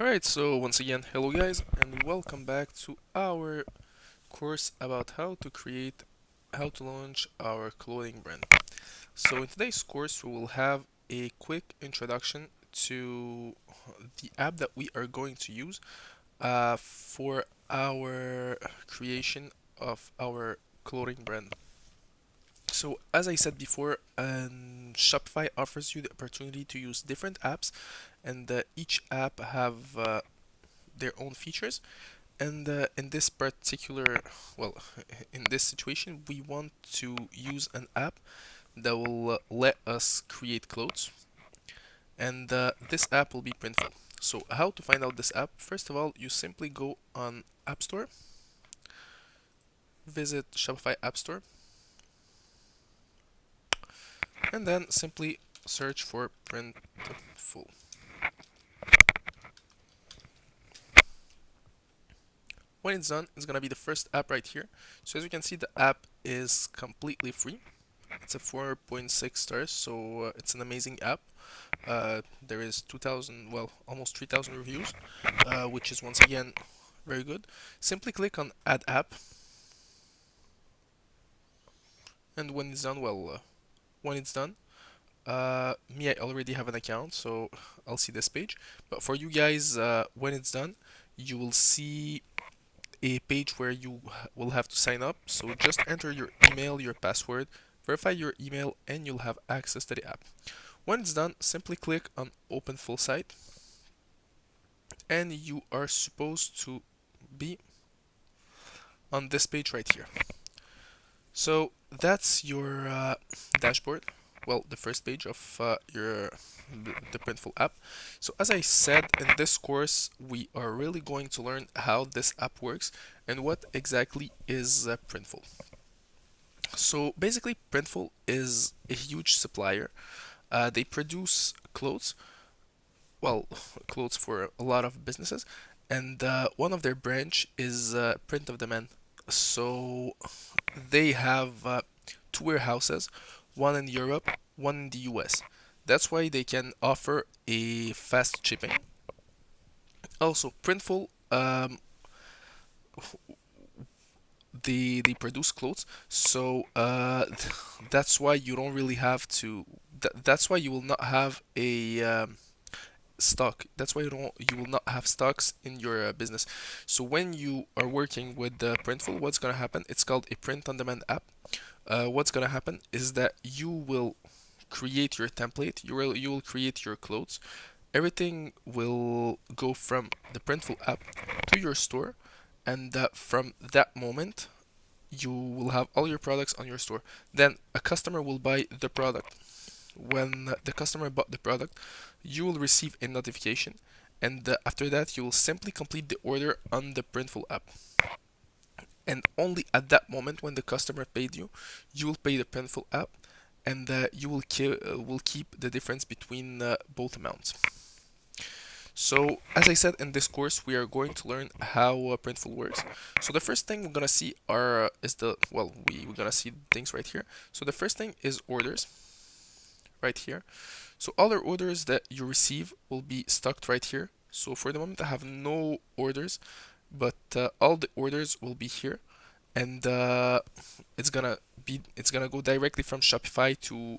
Alright, so once again, hello guys, and welcome back to our course about how to launch our clothing brand. So in today's course, we will have a quick introduction to the app that we are going to use for our creation of our clothing brand. So as I said before, Shopify offers you the opportunity to use different apps, and each app have their own features. And in this particular, well, in this situation, we want to use an app that will let us create clothes, and this app will be Printful. So how to find out this app? First of all, you simply go on App Store, visit Shopify App Store, and then simply search for Printful. When it's done, it's gonna be the first app right here. So as you can see, the app is completely free. It's a 4.6 stars, so it's an amazing app. There is 2,000, well, almost 3,000 reviews, which is once again very good. Simply click on Add App, and when it's done, when it's done, me, I already have an account, so I'll see this page. But for you guys, when it's done, you will see a page where you will have to sign up. So just enter your email, your password, verify your email, and you'll have access to the app. When it's done, simply click on Open Full Site, and you are supposed to be on this page right here. So that's your dashboard. Well, the first page of the Printful app. So as I said, in this course, we are really going to learn how this app works and what exactly is Printful. So basically, Printful is a huge supplier. They produce clothes, well, clothes for a lot of businesses, and one of their branch is Print of Demand. So they have two warehouses, one in Europe, one in the US. That's why they can offer a fast shipping. Also, Printful, they produce clothes, so that's why you don't really have to. That's why you will not have a stock. That's why you will not have stocks in your business. So when you are working with the Printful, what's gonna happen? It's called a print-on-demand app. What's gonna happen is that you will create your template. You will create your clothes. Everything will go from the Printful app to your store, and from that moment, you will have all your products on your store. Then a customer will buy the product. When the customer bought the product, you will receive a notification, and after that, you will simply complete the order on the Printful app. And only at that moment, when the customer paid you, you will pay the Printful app, and you will keep the difference between both amounts. So, as I said, in this course, we are going to learn how Printful works. So the first thing we're gonna see is we're gonna see things right here. So the first thing is orders right here. So all the orders that you receive will be stocked right here. So for the moment, I have no orders, but all the orders will be here, and it's gonna go directly from Shopify to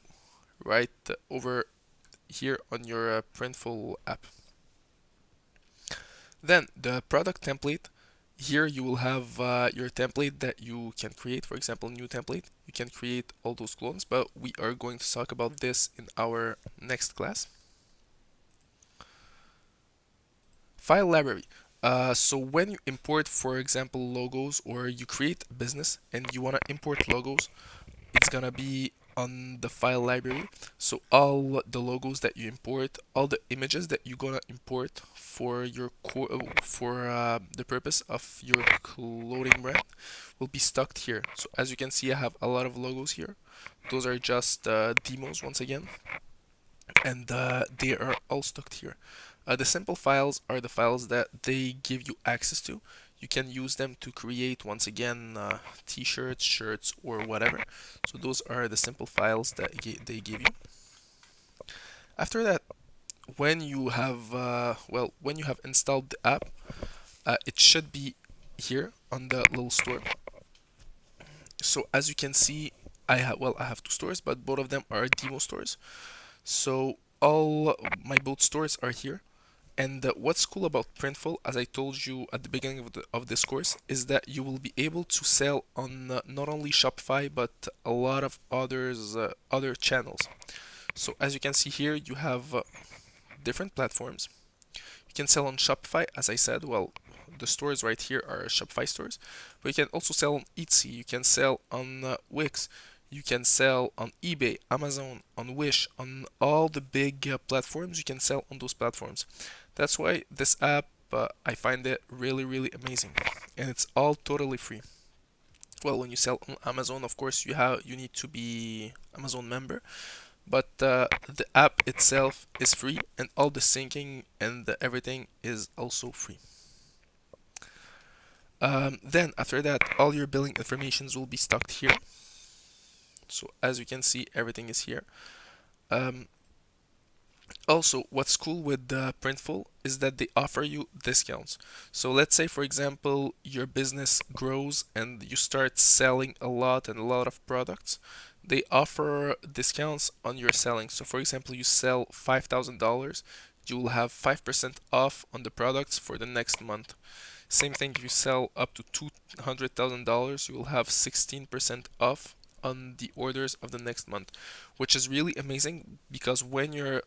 right over here on your Printful app. Then the product template. Here you will have your template that you can create. For example, new template. You can create all those clones, but we are going to talk about this in our next class. File library. So when you import, for example, logos, or you create a business and you want to import logos, it's gonna be on the file library. So all the logos that you import, all the images that you're gonna import for the purpose of your clothing brand will be stocked here. So as you can see, I have a lot of logos here. Those are just demos once again, and they are all stocked here. The simple files are the files that they give you access to. You can use them to create, once again, t-shirts, shirts, or whatever. So those are the simple files that they give you. After that, when you have when you have installed the app, it should be here on the little store. So as you can see, I have two stores, but both of them are demo stores. So all my both stores are here. And what's cool about Printful, as I told you at the beginning of this course, is that you will be able to sell on not only Shopify but a lot of other channels. So as you can see here, you have different platforms. You can sell on Shopify, as I said. Well, the stores right here are Shopify stores, but you can also sell on Etsy. You can sell on Wix. You can sell on eBay, Amazon, on Wish, on all the big platforms. You can sell on those platforms. That's why this app, I find it really, really amazing, and it's all totally free. Well, when you sell on Amazon, of course, you need to be Amazon member, but the app itself is free, and all the syncing and everything is also free. Then after that, all your billing informations will be stocked here. So as you can see, everything is here. Um, Also, what's cool with Printful is that they offer you discounts. So let's say, for example, your business grows and you start selling a lot and a lot of products. They offer discounts on your selling. So for example, you sell $5,000, you will have 5% off on the products for the next month. Same thing if you sell up to $200,000, you will have 16% off on the orders of the next month, which is really amazing because when your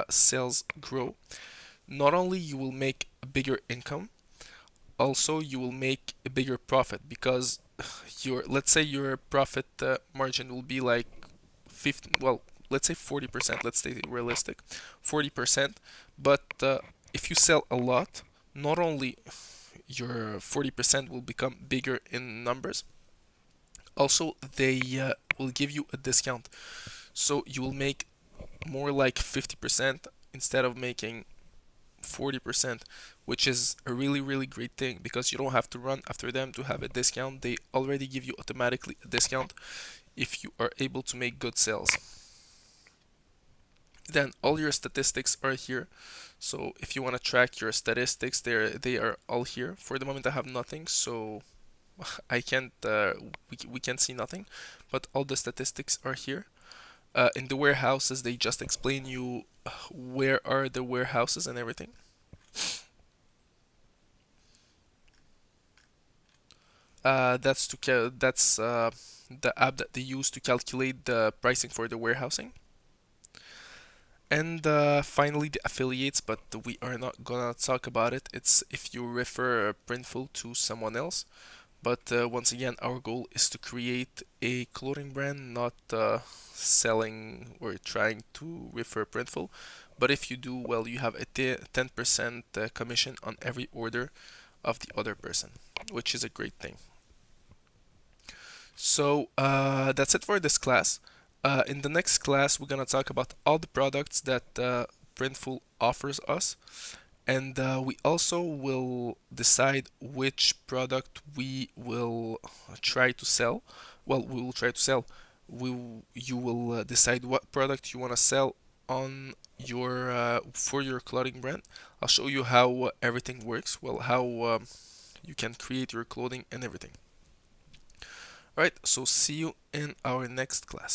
sales grow, not only you will make a bigger income, also you will make a bigger profit because your let's say your profit margin will be like 50, well, let's say 40%, let's stay realistic, 40%, but if you sell a lot, not only your 40% will become bigger in numbers, also they will give you a discount. So you will make more like 50% instead of making 40%, which is a really, really great thing because you don't have to run after them to have a discount. They already give you automatically a discount if you are able to make good sales. Then all your statistics are here. So if you want to track your statistics, they are all here. For the moment, I have nothing, so I can't. We can't see nothing, but all the statistics are here. In the warehouses, they just explain you where are the warehouses and everything. That's the app that they use to calculate the pricing for the warehousing. And finally, the affiliates, but we are not gonna talk about it. It's if you refer Printful to someone else. But once again, our goal is to create a clothing brand, not selling or trying to refer Printful. But if you do, well, you have a 10% commission on every order of the other person, which is a great thing. So that's it for this class. In the next class, we're gonna talk about all the products that Printful offers us, and we also will decide which product we will try to sell. Well, we will try to sell. You will decide what product you want to sell on your for your clothing brand. I'll show you how everything works. Well, how you can create your clothing and everything. All right, so see you in our next class.